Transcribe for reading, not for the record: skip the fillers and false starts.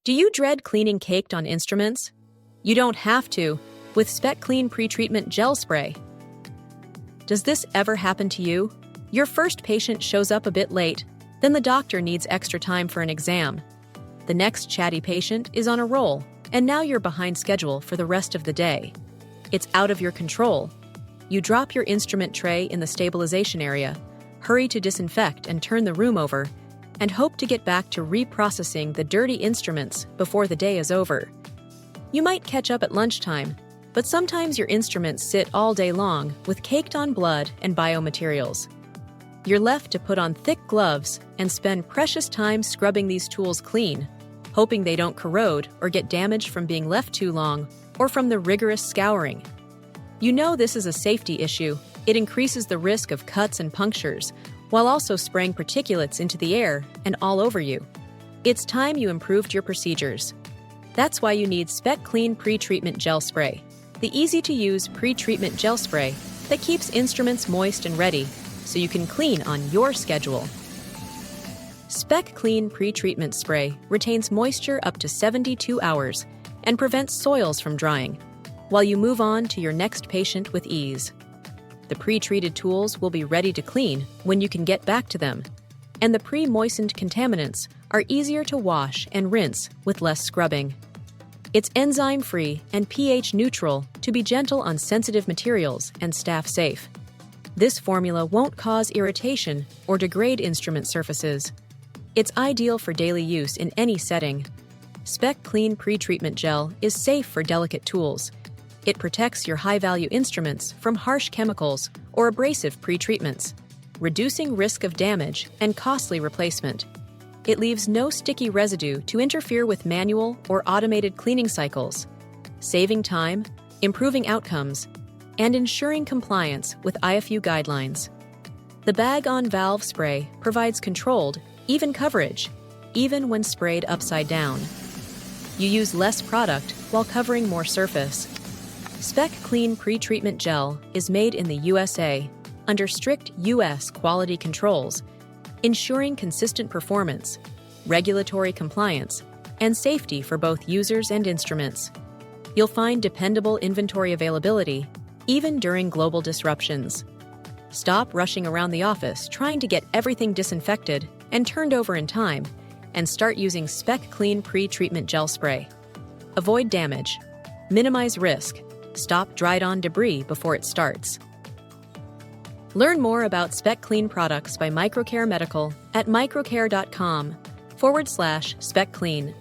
Do you dread cleaning caked on instruments? You don't have to with Spec Clean Pre-Treatment Gel Spray. Does this ever happen to you? Your first patient shows up a bit late, then the doctor needs extra time for an exam. The next chatty patient is on a roll, and now you're behind schedule for the rest of the day. It's out of your control. You drop your instrument tray in the stabilization area, hurry to disinfect and turn the room over, and hope to get back to reprocessing the dirty instruments before the day is over. You might catch up at lunchtime, but sometimes your instruments sit all day long with caked-on blood and biomaterials. You're left to put on thick gloves and spend precious time scrubbing these tools clean, hoping they don't corrode or get damaged from being left too long or from the rigorous scouring. You know this is a safety issue. It increases the risk of cuts and punctures, while also spraying particulates into the air and all over you. It's time you improved your procedures. That's why you need Spec Clean Pre-Treatment Gel Spray, the easy-to-use pre-treatment gel spray that keeps instruments moist and ready so you can clean on your schedule. Spec Clean Pre-Treatment Spray retains moisture up to 72 hours and prevents soils from drying, while you move on to your next patient with ease. The pre-treated tools will be ready to clean when you can get back to them, and the pre-moistened contaminants are easier to wash and rinse with less scrubbing. It's enzyme-free and pH-neutral to be gentle on sensitive materials and staff-safe. This formula won't cause irritation or degrade instrument surfaces. It's ideal for daily use in any setting. Spec Clean Pre-Treatment Gel is safe for delicate tools. It protects your high-value instruments from harsh chemicals or abrasive pre-treatments, reducing risk of damage and costly replacement. It leaves no sticky residue to interfere with manual or automated cleaning cycles, saving time, improving outcomes, and ensuring compliance with IFU guidelines. The bag-on-valve spray provides controlled, even coverage, even when sprayed upside down. You use less product while covering more surface. Spec Clean Pre-Treatment Gel is made in the USA under strict U.S. quality controls, ensuring consistent performance, regulatory compliance, and safety for both users and instruments. You'll find dependable inventory availability, even during global disruptions. Stop rushing around the office trying to get everything disinfected and turned over in time, and start using Spec Clean Pre-Treatment Gel Spray. Avoid damage, minimize risk, stop dried-on debris before it starts. Learn more about Spec Clean products by MicroCare Medical at microcare.com/SpecClean.